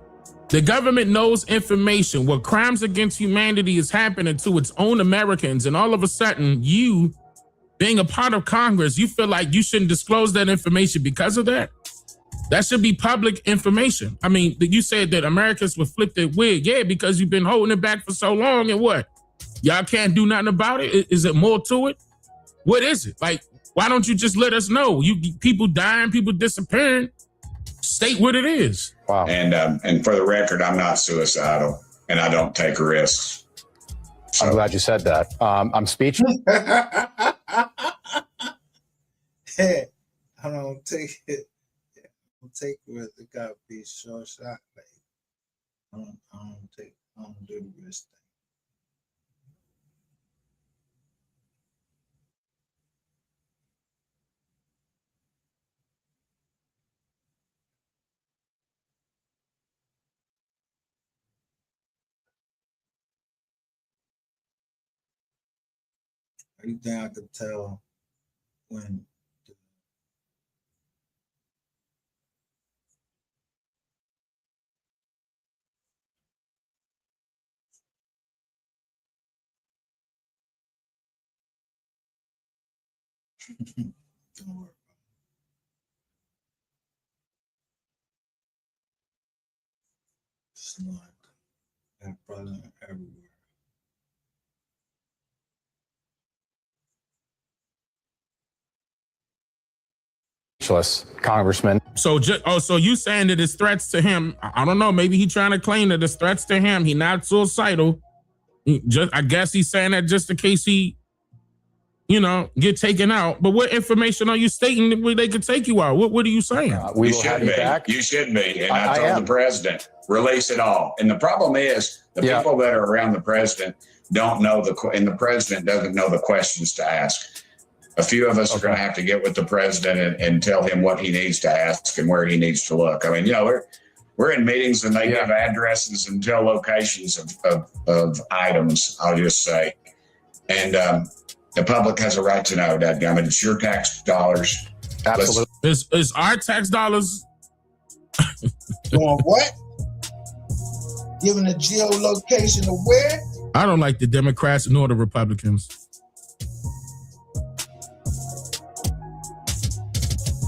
the government knows information where crimes against humanity is happening to its own Americans, and all of a sudden you, being a part of Congress, you feel like you shouldn't disclose that information because of that? That should be public information. I mean, you said that Americans would flip their wig. Yeah, because you've been holding it back for so long, and what? Y'all can't do nothing about it? Is it more to it? What is it? Like, why don't you just let us know? You people dying, people disappearing. State what it is. Wow. And for the record, I'm not suicidal, and I don't take risks. So. I'm glad you said that. I'm speechless. I don't take it. I don't take it. It got to be short shot, baby. I don't do the risk thing. Anything I could tell when don't worry. It's like that brother everywhere. Congressman. So so you saying that it's threats to him? I don't know. Maybe he trying to claim that it's threats to him. He not suicidal. I guess he's saying that just in case he, get taken out. But what information are you stating where they could take you out? What are you saying? You should be. You should be. And I told the president, release it all. And the problem is the people that are around the president don't know and the president doesn't know the questions to ask. A few of us are going to have to get with the president and tell him what he needs to ask and where he needs to look. I mean, we're in meetings and they give addresses and tell locations of items, I'll just say. And the public has a right to know that. I mean, it's your tax dollars. Absolutely. Is our tax dollars doing what? Giving a geolocation of where? I don't like the Democrats nor the Republicans.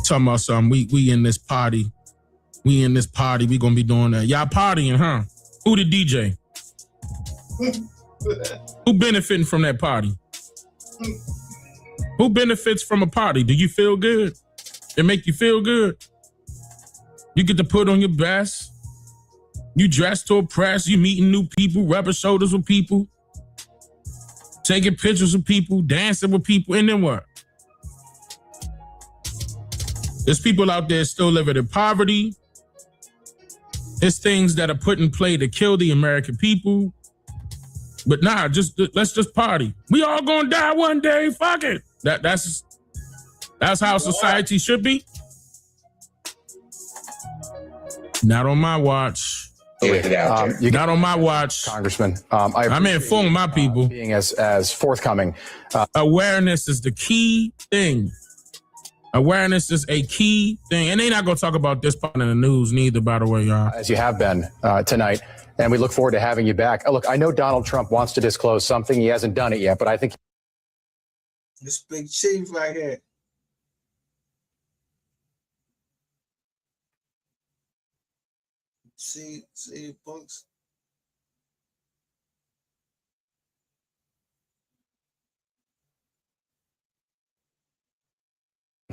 Talking about something. We in this party. We in this party. We gonna be doing that. Y'all partying, huh? Who the DJ? Who benefiting from that party? Who benefits from a party? Do you feel good? It make you feel good? You get to put on your best. You dress to impress. You meeting new people, rubbing shoulders with people, taking pictures with people, dancing with people, and then what? There's people out there still living in poverty. There's things that are put in play to kill the American people. But nah, let's just party. We all gonna die one day. Fuck it. That's how society should be. Not on my watch. Not on my watch, Congressman. I'm informing my people. Being as forthcoming. Awareness is the key thing. Awareness is a key thing. And they're not going to talk about this part in the news neither, by the way, y'all. As you have been tonight. And we look forward to having you back. Look, I know Donald Trump wants to disclose something. He hasn't done it yet, but I think... This big chief right here. See books.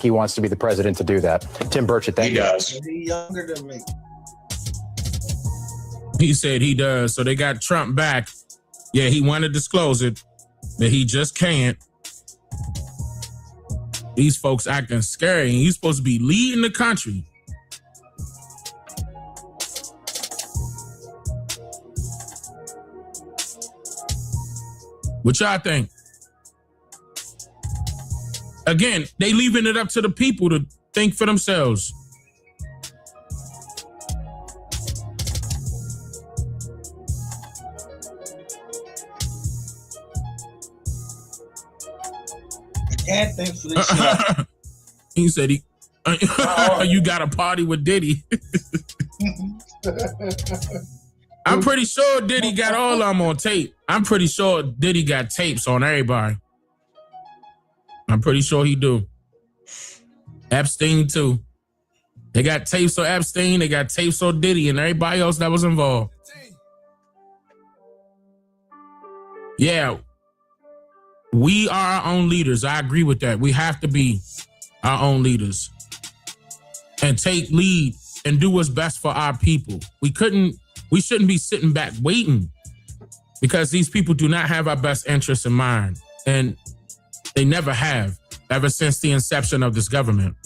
He wants to be the president to do that. Tim Burchett, thank you. He does. He's younger than me. He said he does. So they got Trump back. Yeah, he wanted to disclose it, but he just can't. These folks acting scary. And he's supposed to be leading the country. What y'all think? Again, they leaving it up to the people to think for themselves. I can't think for this shit. He said you got a party with Diddy. I'm pretty sure Diddy got all of them on tape. I'm pretty sure Diddy got tapes on everybody. I'm pretty sure he do. Epstein too. They got tapes on Epstein. They got tapes on Diddy and everybody else that was involved. Yeah. We are our own leaders. I agree with that. We have to be our own leaders and take lead and do what's best for our people. We shouldn't be sitting back waiting, because these people do not have our best interests in mind. And they never have, ever since the inception of this government.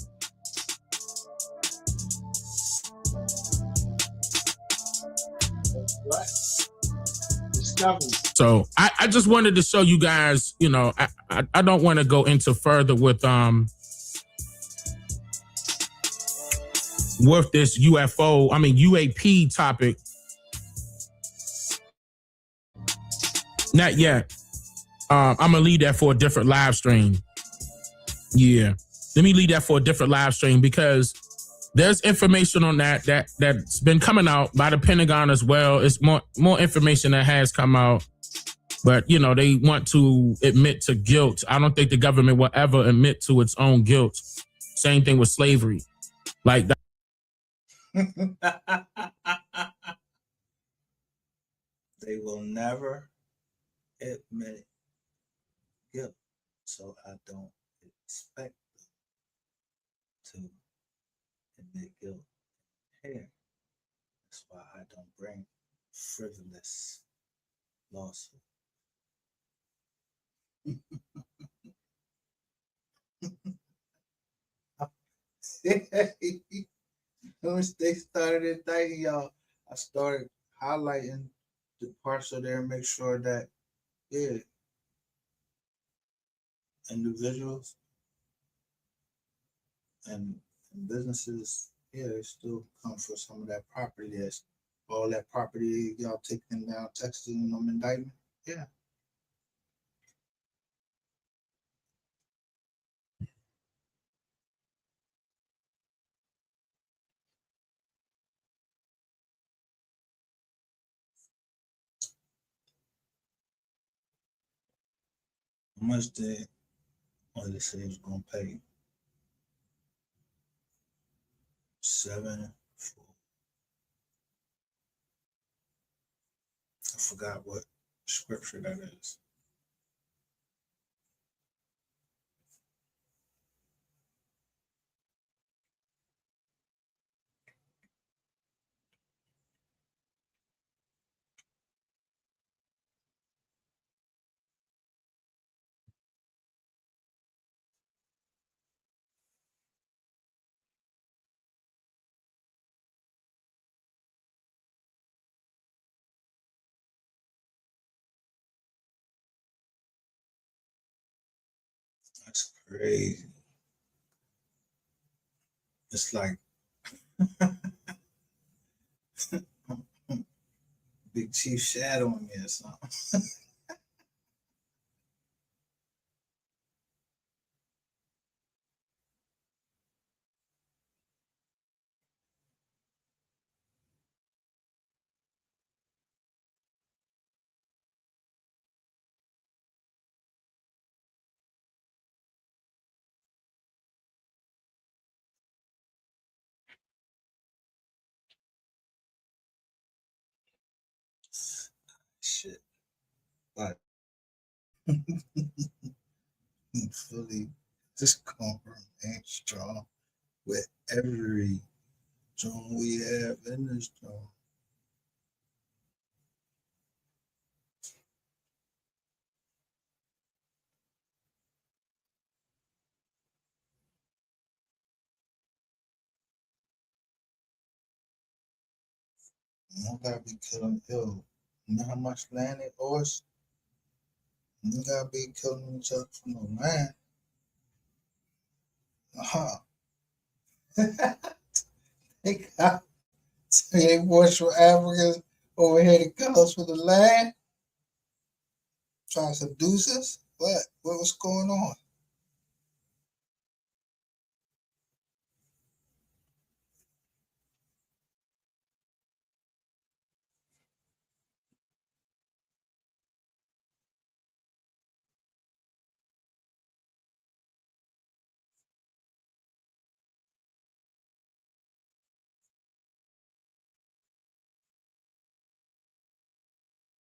So I just wanted to show you guys, you know, I don't want to go into further with this UAP topic. Not yet. I'm gonna leave that for a different live stream. Yeah, let me leave that for a different live stream, because there's information on that's been coming out by the Pentagon as well. It's more information that has come out, but you know, they want to admit to guilt. I don't think the government will ever admit to its own guilt. Same thing with slavery, like that. They will never admit guilt, so I don't expect them to admit guilt here. That's why I don't bring frivolous lawsuits. Once they started indicting y'all, I started highlighting the parts of there and make sure that, yeah, individuals and businesses, yeah, they still come for some of that property. That's all that property y'all taking down Texas and them indictment. Yeah. How much did they say it was gonna pay? 7 for, I forgot what scripture that is. That's crazy. It's like Big Chief shadowing me or something. Shit. But fully just gonna remain strong with every joint we have in this joint. You don't gotta be killing ill. You know how much land it owes? You gotta be killing each other for no land. They watch for Africans over here to kill us for the land. Trying to seduce us? What? What was going on?